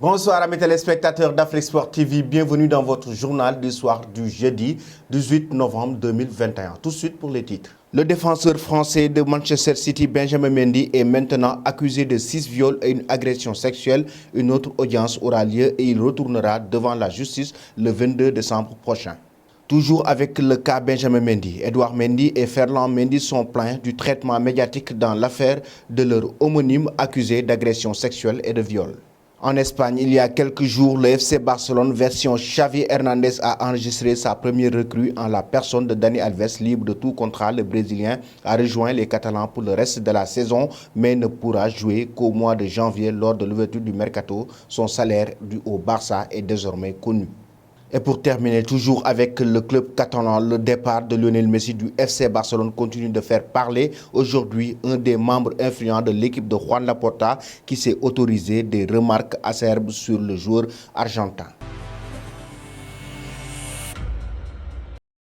Bonsoir à mes téléspectateurs d'Afrique Sport TV, bienvenue dans votre journal du soir du jeudi 18 novembre 2021. Tout de suite pour les titres. Le défenseur français de Manchester City, Benjamin Mendy, est maintenant accusé de 6 viols et une agression sexuelle. Une autre audience aura lieu et il retournera devant la justice le 22 décembre prochain. Toujours avec le cas Benjamin Mendy, Edouard Mendy et Ferland Mendy sont plaints du traitement médiatique dans l'affaire de leur homonyme accusé d'agression sexuelle et de viol. En Espagne, il y a quelques jours, le FC Barcelone version Xavi Hernandez a enregistré sa première recrue en la personne de Dani Alves, libre de tout contrat. Le Brésilien a rejoint les Catalans pour le reste de la saison, mais ne pourra jouer qu'au mois de janvier lors de l'ouverture du mercato. Son salaire dû au Barça est désormais connu. Et pour terminer, toujours avec le club catalan, le départ de Lionel Messi du FC Barcelone continue de faire parler. Aujourd'hui, un des membres influents de l'équipe de Juan Laporta qui s'est autorisé des remarques acerbes sur le joueur argentin.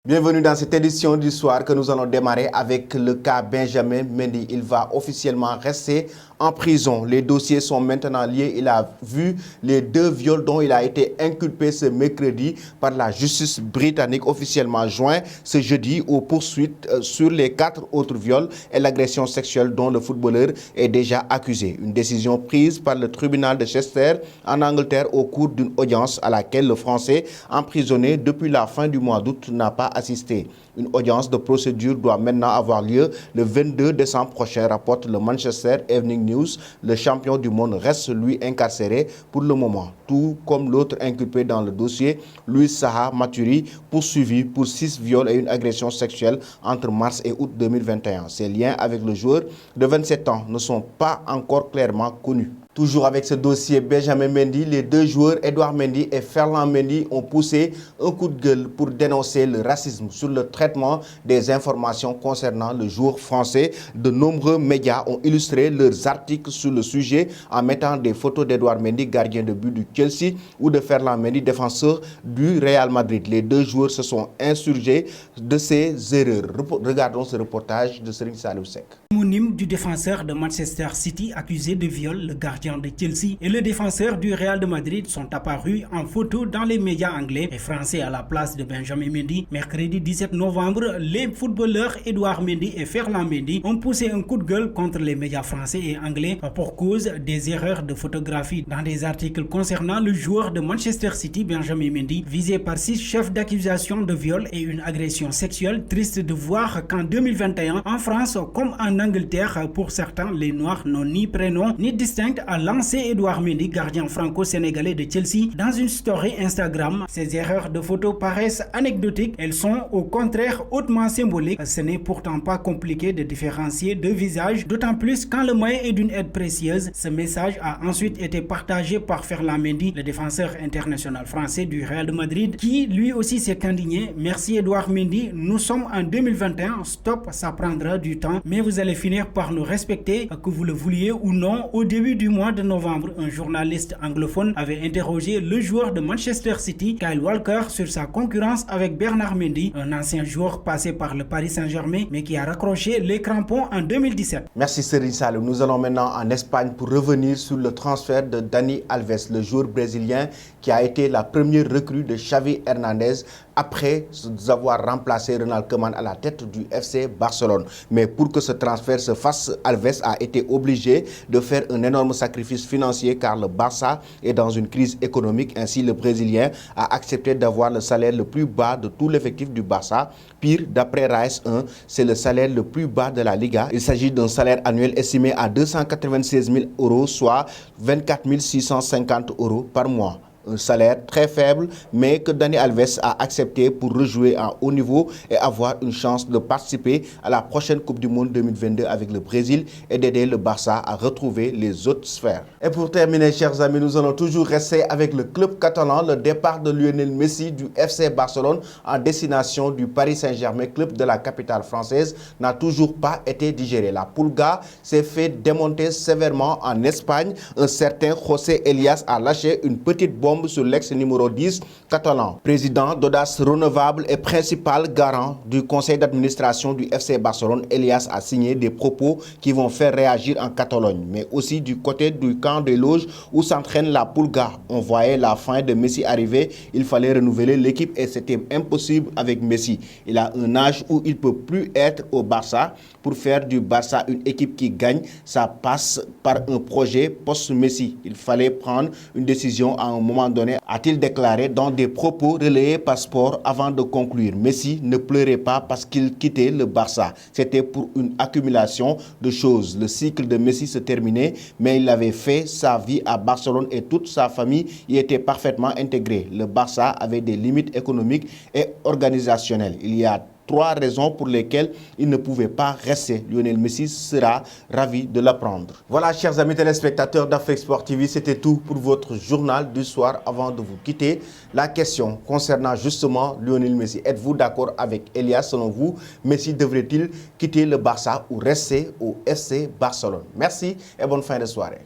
Bienvenue dans cette édition du soir que nous allons démarrer avec le cas Benjamin Mendy. Il va officiellement rester en prison. Les dossiers sont maintenant liés. Il a vu les 2 viols dont il a été inculpé ce mercredi par la justice britannique, officiellement joint ce jeudi aux poursuites sur les 4 autres viols et l'agression sexuelle dont le footballeur est déjà accusé. Une décision prise par le tribunal de Chester en Angleterre au cours d'une audience à laquelle le Français emprisonné depuis la fin du mois d'août n'a pas assisté. Une audience de procédure doit maintenant avoir lieu le 22 décembre prochain, rapporte le Manchester Evening News. Le champion du monde reste lui incarcéré pour le moment, tout comme l'autre inculpé dans le dossier, Louis Saha Maturi, poursuivi pour 6 viols et une agression sexuelle entre mars et août 2021. Ses liens avec le joueur de 27 ans ne sont pas encore clairement connus. Toujours avec ce dossier Benjamin Mendy, les 2 joueurs Edouard Mendy et Ferland Mendy ont poussé un coup de gueule pour dénoncer le racisme sur le traitement des informations concernant le joueur français. De nombreux médias ont illustré leurs articles sur le sujet en mettant des photos d'Edouard Mendy, gardien de but du Chelsea, ou de Ferland Mendy, défenseur du Real Madrid. Les 2 joueurs se sont insurgés de ces erreurs. Regardons ce reportage de Serigne Saliou Seck. Homonyme du défenseur de Manchester City accusé de viol, le gardien de Chelsea et le défenseur du Real de Madrid sont apparus en photo dans les médias anglais et français à la place de Benjamin Mendy. Mercredi 17 novembre, les footballeurs Edouard Mendy et Ferland Mendy ont poussé un coup de gueule contre les médias français et anglais pour cause des erreurs de photographie dans des articles concernant le joueur de Manchester City, Benjamin Mendy, visé par 6 chefs d'accusation de viol et une agression sexuelle. Triste de voir qu'en 2021, en France comme en Angleterre, pour certains, les Noirs n'ont ni prénom ni distinct à lancé Edouard Mendy, gardien franco-sénégalais de Chelsea, dans une story Instagram. Ces erreurs de photos paraissent anecdotiques, elles sont au contraire hautement symboliques. Ce n'est pourtant pas compliqué de différencier 2 visages, d'autant plus quand le moyen est d'une aide précieuse. Ce message a ensuite été partagé par Ferland Mendy, le défenseur international français du Real de Madrid, qui lui aussi s'est indigné. Merci Edouard Mendy, nous sommes en 2021, stop, ça prendra du temps, mais vous allez finir par nous respecter, que vous le vouliez ou non. Au début du mois de novembre, un journaliste anglophone avait interrogé le joueur de Manchester City, Kyle Walker, sur sa concurrence avec Bernard Mendy, un ancien joueur passé par le Paris Saint-Germain, mais qui a raccroché les crampons en 2017. Merci Serigne Saliou. Nous allons maintenant en Espagne pour revenir sur le transfert de Dani Alves, le joueur brésilien qui a été la première recrue de Xavi Hernandez après avoir remplacé Ronald Koeman à la tête du FC Barcelone. Mais pour que ce transfert se fasse, Alves a été obligé de faire un énorme sacrifice financier car le Barça est dans une crise économique. Ainsi, le Brésilien a accepté d'avoir le salaire le plus bas de tout l'effectif du Barça. Pire, d'après RAES 1, c'est le salaire le plus bas de la Liga. Il s'agit d'un salaire annuel estimé à 296 000 €, soit 24 650 € par mois. Un salaire très faible, mais que Dani Alves a accepté pour rejouer à haut niveau et avoir une chance de participer à la prochaine Coupe du Monde 2022 avec le Brésil et d'aider le Barça à retrouver les autres sphères. Et pour terminer, chers amis, nous allons toujours rester avec le club catalan. Le départ de Lionel Messi du FC Barcelone en destination du Paris Saint-Germain, club de la capitale française, n'a toujours pas été digéré. La Pulga s'est fait démonter sévèrement en Espagne. Un certain José Elias a lâché une petite bombe tombe sur l'ex numéro 10 catalan. Président d'Audace Renouvelable et principal garant du conseil d'administration du FC Barcelone, Elias a signé des propos qui vont faire réagir en Catalogne, mais aussi du côté du camp des loges où s'entraîne la Pulga. On voyait la fin de Messi arriver, il fallait renouveler l'équipe et c'était impossible avec Messi. Il a un âge où il ne peut plus être au Barça. Pour faire du Barça une équipe qui gagne, ça passe par un projet post-Messi. Il fallait prendre une décision à un moment donné, a-t-il déclaré dans des propos relayés par Sport avant de conclure. Messi ne pleurait pas parce qu'il quittait le Barça. C'était pour une accumulation de choses. Le cycle de Messi se terminait, mais il avait fait sa vie à Barcelone et toute sa famille y était parfaitement intégrée. Le Barça avait des limites économiques et organisationnelles. Il y a 3 raisons pour lesquelles il ne pouvait pas rester. Lionel Messi sera ravi de l'apprendre. Voilà, chers amis téléspectateurs d'Afrique Sport TV, c'était tout pour votre journal du soir. Avant de vous quitter, la question concernant justement Lionel Messi. Êtes-vous d'accord avec Elias? Selon vous, Messi devrait-il quitter le Barça ou rester au FC Barcelone? Merci et bonne fin de soirée.